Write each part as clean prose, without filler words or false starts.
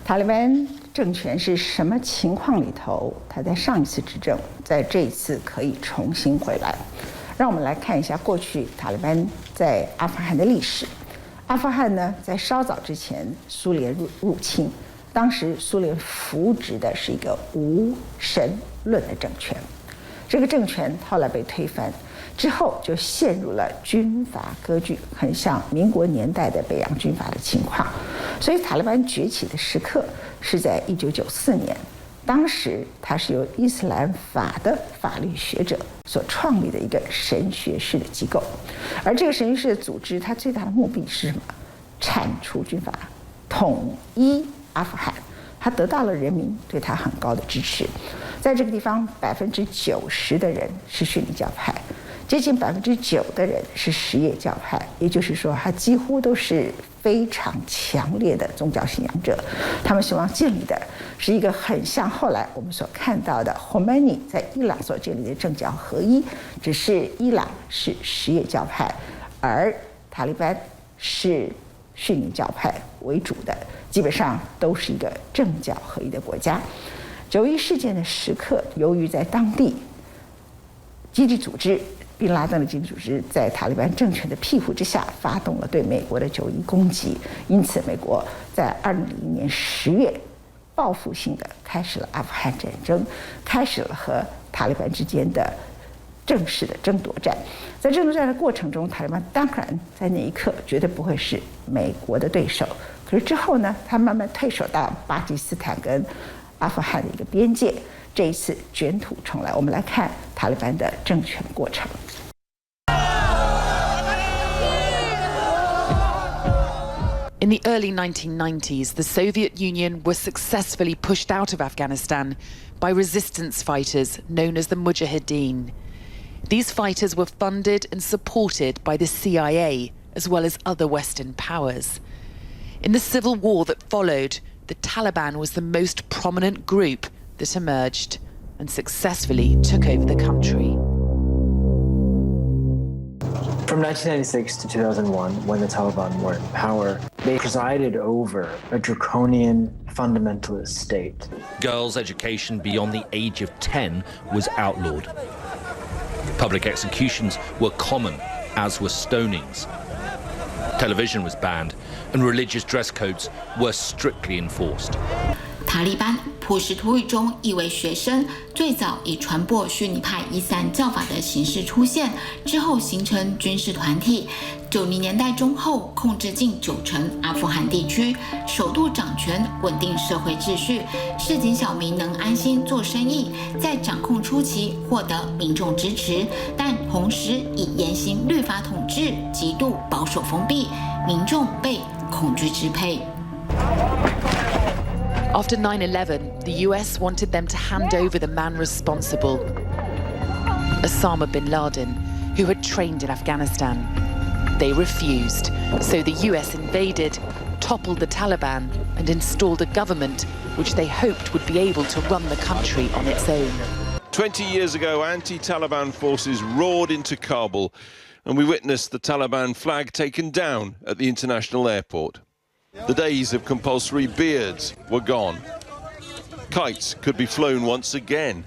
塔利班政权是什么情况里头？他在上一次执政，在这一次可以重新回来。让我们来看一下过去塔利班在阿富汗的历史。阿富汗呢，在稍早之前，苏联入侵，当时苏联扶植的是一个无神论的政权。这个政权后来被推翻之后，就陷入了军阀割据，很像民国年代的北洋军阀的情况。所以塔利班崛起的时刻是在1994年，当时它是由伊斯兰法的法律学者所创立的一个神学式的机构，而这个神学式的组织，它最大的目的是什么？铲除军阀，统一阿富汗。他得到了人民对他很高的支持，在这个地方90%的人是逊尼教派，接近9%的人是什叶教派，也就是说，他几乎都是非常强烈的宗教信仰者。他们希望建立的是一个很像后来我们所看到的霍梅尼在伊朗所建立的政教合一，只是伊朗是什叶教派，而塔利班是逊尼教派为主的，基本上都是一个政教合一的国家。9·11事件的时刻，由于在当地基地组织宾拉登的基地组织在塔利班政权的庇护之下，发动了对美国的9·11攻击，因此美国在2001年10月报复性的开始了阿富汗战争，开始了和塔利班之间的正式的争夺战。在争夺战的过程中，塔利班当然在那一刻绝对不会是美国的对手。可是之后呢，他慢慢退守到巴基斯坦跟阿富汗的一个边界，这一次卷土重来。我们来看塔利班的政权过程。In the early 1990s, the Soviet Union was successfully pushed out of Afghanistan by resistance fighters known as the Mujahideen. These fighters were funded and supported by the CIA as well as other Western powers. In the civil war that followed, the Taliban was the most prominent group that emerged and successfully took over the country. From 1996 to 2001, when the Taliban were in power, they presided over a draconian fundamentalist state. Girls' education beyond the age of 10 was outlawed. Public executions were common, as were stonings. Television was banned, and religious dress codes were strictly enforced. 塔利班普什图语中译为学生，最早以传播逊尼派伊斯兰教法的形式出现，之后形成军事团体。90年代中后，控制近90%阿富汗地区，首度掌权，稳定社会秩序，市井小民能安心做生意。在掌控初期获得民众支持，但同时以严刑律法统治，极度保守封闭，民众被恐惧支配。After 9/11, the US wanted them to hand over the man responsible, Osama bin Laden, who had trained in Afghanistan. They refused, so the US invaded, toppled the Taliban, and installed a government which they hoped would be able to run the country on its own. 20 years ago, anti-Taliban forces roared into Kabul, and we witnessed the Taliban flag taken down at the international airport. The days of compulsory beards were gone. Kites could be flown once again.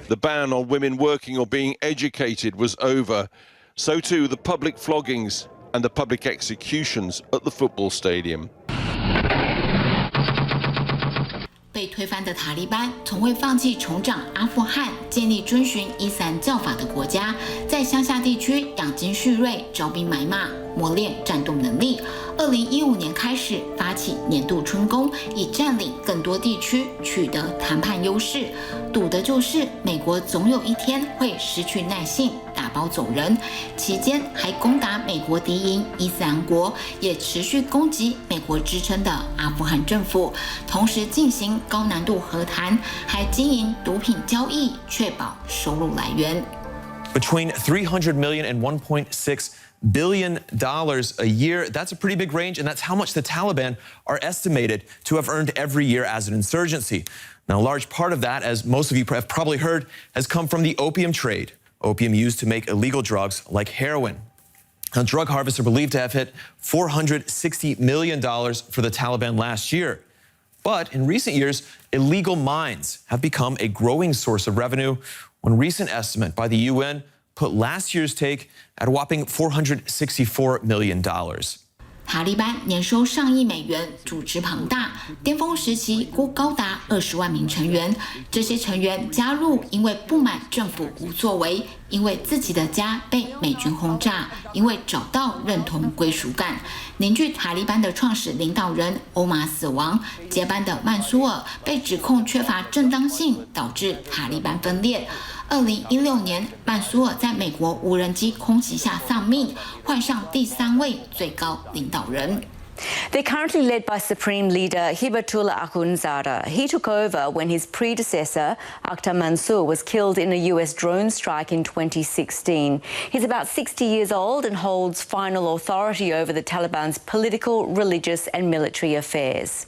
The ban on women working or being educated was over. So too the public floggings and the public executions at the football stadium. 被推翻的塔利班从未放弃重掌阿富汗，建立遵循伊斯兰教法的国家，在乡下地区养精蓄锐，招兵买马，磨练战斗能力。2015年开始发起年度春攻，以占领更多地区，取得谈判优势。赌的就是美国总有一天会失去耐性，打包走人。期间还攻打美国敌营伊斯兰国，也持续攻击美国支撑的阿富汗政府，同时进行高难度和谈，还经营毒品交易，确保收入来源。Between $300 million and $1.6 billion a year. That's a pretty big range, and that's how much the Taliban are estimated to have earned every year as an insurgency. Now, a large part of that, as most of you have probably heard, has come from the opium trade, opium used to make illegal drugs like heroin. Now, drug harvests are believed to have hit $460 million for the Taliban last year. But in recent years, illegal mines have become a growing source of revenue. One recent estimate by the UN put last year's take at a whopping $464 million. 塔利班年收上亿美元，组织庞大，巅峰时期估高达20万名成员。这些成员加入，因为不满政府无作为，因为自己的家被美军轰炸，因为找到认同归属感。凝聚塔利班的创始领导人欧马死亡，接班的曼苏尔被指控缺乏正当性，导致塔利班分裂。2016年，曼苏尔在美国无人机空袭下丧命，换上第3位最高领导人。They're currently led by Supreme Leader Hibatullah Akhundzada. He took over when his predecessor, Akhtar Mansour, was killed in a US drone strike in 2016. He's about 60 years old and holds final authority over the Taliban's political, religious and military affairs.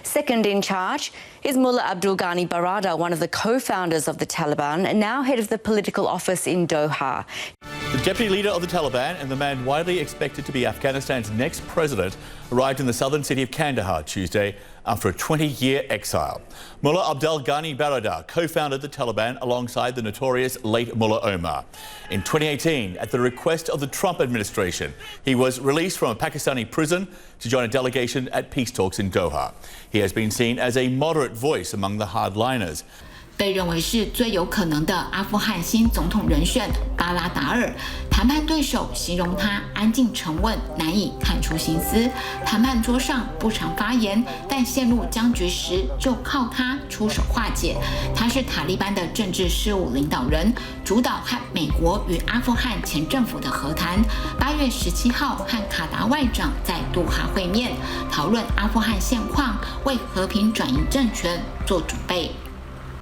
Second in charge is Mullah Abdul Ghani Baradar, one of the co-founders of the Taliban and now head of the political office in Doha. The deputy leader of the Taliban and the man widely expected to be Afghanistan's next president arrived in the southern city of Kandahar Tuesday after a 20-year exile. Mullah Abdul Ghani Baradar co-founded the Taliban alongside the notorious late Mullah Omar. In 2018, at the request of the Trump administration, he was released from a Pakistani prison to join a delegation at peace talks in Doha. He has been seen as a moderate voice among the hardliners. 被认为是最有可能的阿富汗新总统人选巴拉达尔，谈判对手形容他安静沉稳，难以看出心思。谈判桌上不常发言，但陷入僵局时就靠他出手化解。他是塔利班的政治事务领导人，主导和美国与阿富汗前政府的和谈。8月17号和卡达外长在杜哈会面，讨论阿富汗现况，为和平转移政权做准备。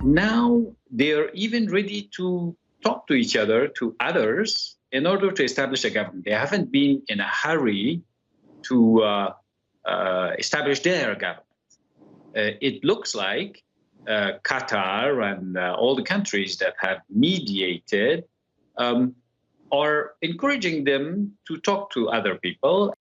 Now they're even ready to talk to each other, to others, in order to establish a government. They haven't been in a hurry to establish their government. It looks like Qatar and all the countries that have mediated are encouraging them to talk to other people.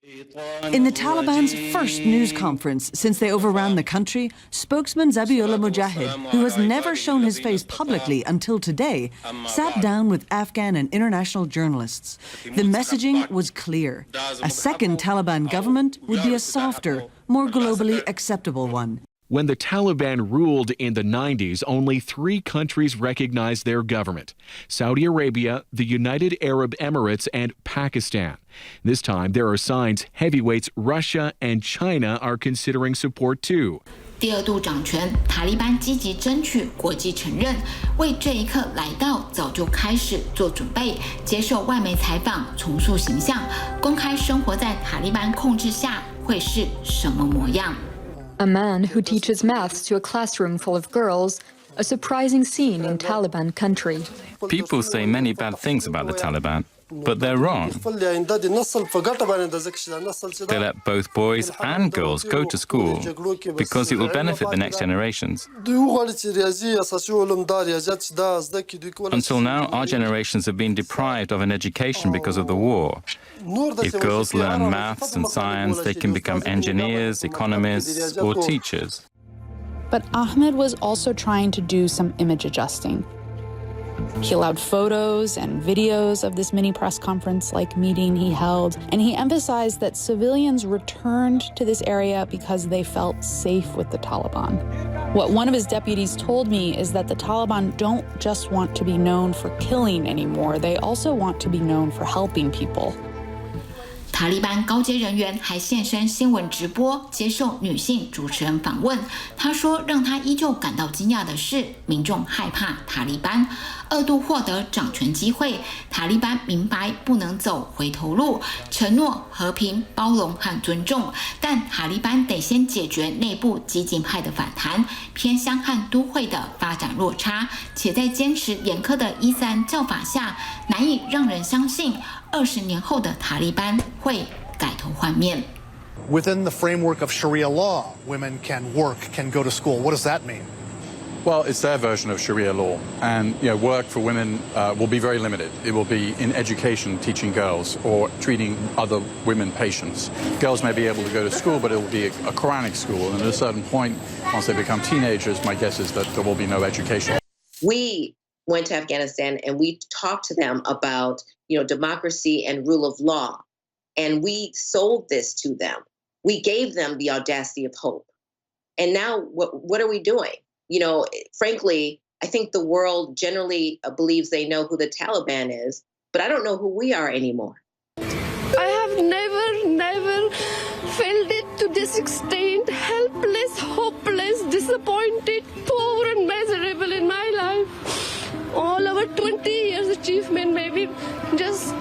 In the Taliban's first news conference since they overran the country, spokesman Zabiullah Mujahid, who has never shown his face publicly until today, sat down with Afghan and international journalists. The messaging was clear. A second Taliban government would be a softer, more globally acceptable one. When the Taliban ruled in the 90s, only 3 countries recognized their government: Saudi Arabia, the United Arab Emirates, and Pakistan. This time, there are signs heavyweights Russia and China are considering support too. 第2度掌权，塔利班积极争取国际承认，为这一刻来到早就开始做准备，接受外媒采访，重塑形象，公开生活在塔利班控制下会是什么模样。A man who teaches maths to a classroom full of girls, a surprising scene in Taliban country. People say many bad things about the Taliban, but they're wrong. They let both boys and girls go to school because it will benefit the next generations. Until now, our generations have been deprived of an education because of the war. If girls learn maths and science, they can become engineers, economists, or teachers. But Ahmed was also trying to do some image adjusting. He allowed photos and videos of this mini press conference-like meeting he held, and he emphasized that civilians returned to this area because they felt safe with the Taliban. What one of his deputies told me is that the Taliban don't just want to be known for killing anymore, they also want to be known for helping people. 塔利班高阶人员还现身新闻直播，接受女性主持人访问。他说，让他依旧感到惊讶的是，民众害怕塔利班，2度获得掌权机会。塔利班明白不能走回头路，承诺和平、包容和尊重，但塔利班得先解决内部激进派的反弹、偏乡和都会的发展落差，且在坚持严苛的伊斯兰教法下，难以让人相信20年后的塔利班会改头换面。 Within the framework of Sharia law, women can work, can go to school. What does that mean? Well, it's their version of Sharia law, and work for women will be very limited. It will be in education, teaching girls or treating other women patients. Girls may be able to go to school, but it will be a Quranic school, and at a certain point, once they become teenagers, my guess is that there will be no education. We went to Afghanistan and we talked to them about, democracy and rule of law, and we sold this to them. We gave them the audacity of hope. And now what are we doing? Frankly, I think the world generally believes they know who the Taliban is, but I don't know who we are anymore. I have never felt it to this extent, helpless, hopeless, disappointed, poor and miserable in my life. All our 20 years achievement maybe just